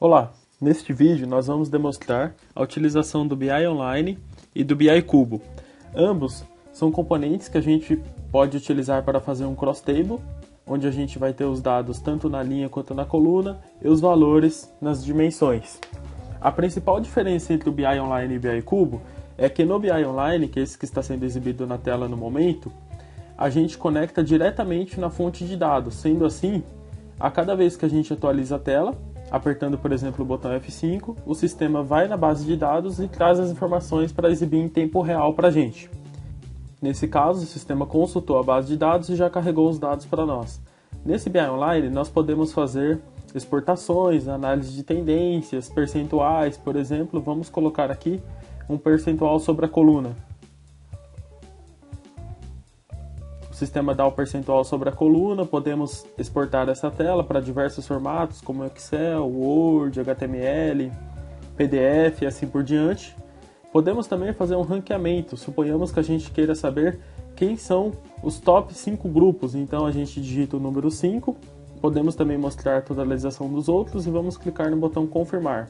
Olá, neste vídeo nós vamos demonstrar a utilização do BI Online e do BI Cubo. Ambos são componentes que a gente pode utilizar para fazer um cross table, onde a gente vai ter os dados tanto na linha quanto na coluna e os valores nas dimensões. A principal diferença entre o BI Online e o BI Cubo é que no BI Online, que é esse que está sendo exibido na tela no momento, a gente conecta diretamente na fonte de dados. Sendo assim, a cada vez que a gente atualiza a tela, apertando, por exemplo, o botão F5, o sistema vai na base de dados e traz as informações para exibir em tempo real para a gente. Nesse caso, o sistema consultou a base de dados e já carregou os dados para nós. Nesse BI Online, nós podemos fazer exportações, análise de tendências, percentuais, por exemplo. Vamos colocar aqui um percentual sobre a coluna. O sistema dá o percentual sobre a coluna, podemos exportar essa tela para diversos formatos, como Excel, Word, HTML, PDF e assim por diante. Podemos também fazer um ranqueamento, suponhamos que a gente queira saber quem são os top 5 grupos, então a gente digita o número 5, podemos também mostrar a totalização dos outros e vamos clicar no botão confirmar.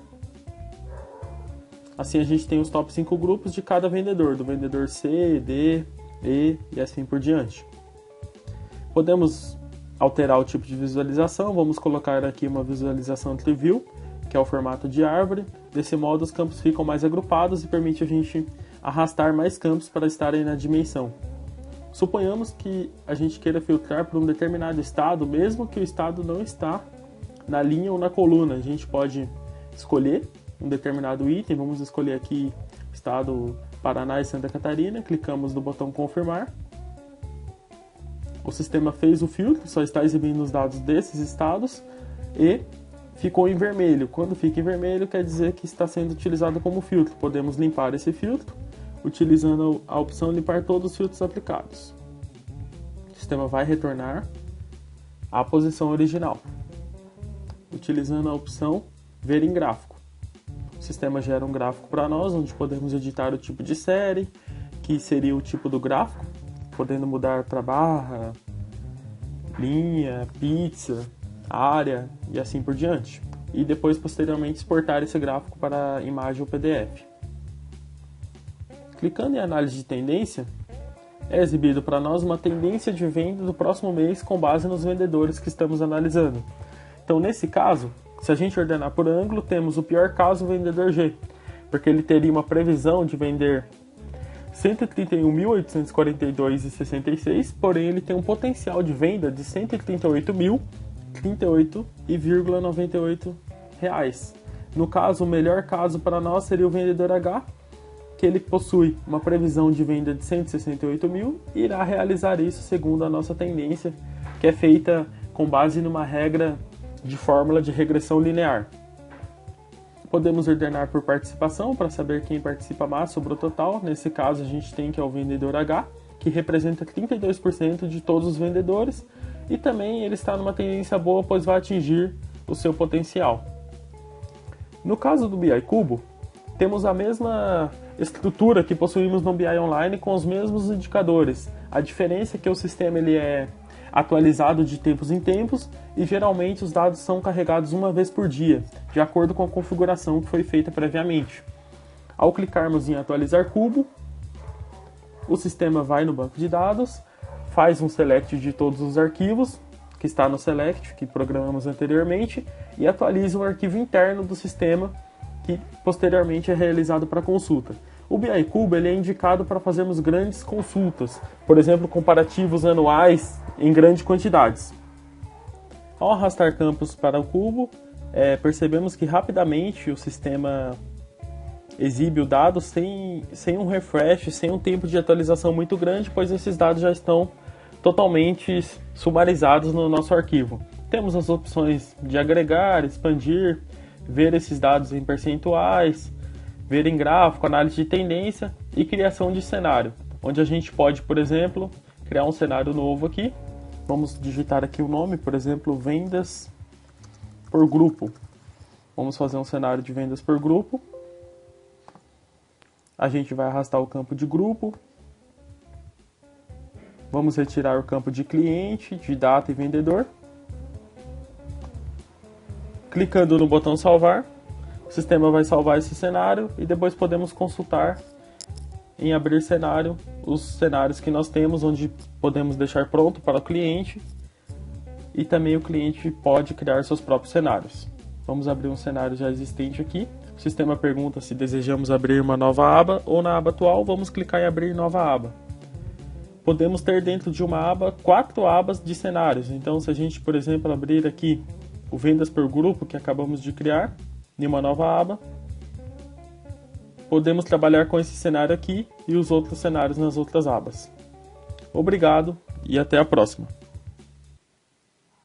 Assim a gente tem os top 5 grupos de cada vendedor, do vendedor C, D, E e assim por diante. Podemos alterar o tipo de visualização, vamos colocar aqui uma visualização Tree-View, que é o formato de árvore. Desse modo os campos ficam mais agrupados e permite a gente arrastar mais campos para estarem na dimensão. Suponhamos que a gente queira filtrar por um determinado estado, mesmo que o estado não está na linha ou na coluna. A gente pode escolher um determinado item, vamos escolher aqui estado Paraná e Santa Catarina, clicamos no botão confirmar. O sistema fez o filtro, só está exibindo os dados desses estados e ficou em vermelho. Quando fica em vermelho, quer dizer que está sendo utilizado como filtro. Podemos limpar esse filtro utilizando a opção limpar todos os filtros aplicados. O sistema vai retornar à posição original, utilizando a opção ver em gráfico. O sistema gera um gráfico para nós, onde podemos editar o tipo de série, que seria o tipo do gráfico, podendo mudar para barra, linha, pizza, área e assim por diante. E depois, posteriormente, exportar esse gráfico para imagem ou PDF. Clicando em análise de tendência, é exibido para nós uma tendência de venda do próximo mês com base nos vendedores que estamos analisando. Então, nesse caso, se a gente ordenar por ângulo, temos o pior caso, o vendedor G, porque ele teria uma previsão de vender 131.842,66, porém ele tem um potencial de venda de 138.038,98 reais. No caso, o melhor caso para nós seria o vendedor H, que ele possui uma previsão de venda de 168 mil e irá realizar isso segundo a nossa tendência, que é feita com base numa regra de fórmula de regressão linear. Podemos ordenar por participação para saber quem participa mais sobre o total. Nesse caso, a gente tem que é o vendedor H, que representa 32% de todos os vendedores, e também ele está numa tendência boa, pois vai atingir o seu potencial. No caso do BI Cubo, temos a mesma estrutura que possuímos no BI Online com os mesmos indicadores. A diferença é que o sistema ele é atualizado de tempos em tempos e geralmente os dados são carregados uma vez por dia, de acordo com a configuração que foi feita previamente. Ao clicarmos em atualizar cubo, o sistema vai no banco de dados, faz um select de todos os arquivos que está no select, que programamos anteriormente, e atualiza o arquivo interno do sistema, que posteriormente é realizado para consulta. O BI Cubo ele é indicado para fazermos grandes consultas, por exemplo, comparativos anuais em grandes quantidades. Ao arrastar campos para o cubo, percebemos que rapidamente o sistema exibe o dado sem um refresh, sem um tempo de atualização muito grande, pois esses dados já estão totalmente sumarizados no nosso arquivo. Temos as opções de agregar, expandir, ver esses dados em percentuais, ver em gráfico, análise de tendência e criação de cenário, onde a gente pode, por exemplo, criar um cenário novo aqui. Vamos digitar aqui o nome, por exemplo, vendas por grupo. Vamos fazer um cenário de vendas por grupo. A gente vai arrastar o campo de grupo. Vamos retirar o campo de cliente, de data e vendedor. Clicando no botão salvar, o sistema vai salvar esse cenário e depois podemos consultar em abrir cenário os cenários que nós temos, onde podemos deixar pronto para o cliente e também o cliente pode criar seus próprios cenários. Vamos abrir um cenário já existente aqui. O sistema pergunta se desejamos abrir uma nova aba ou na aba atual, vamos clicar em abrir nova aba. Podemos ter dentro de uma aba 4 abas de cenários. Então, se a gente, por exemplo, abrir aqui o vendas por grupo que acabamos de criar em uma nova aba, podemos trabalhar com esse cenário aqui e os outros cenários nas outras abas. Obrigado e até a próxima.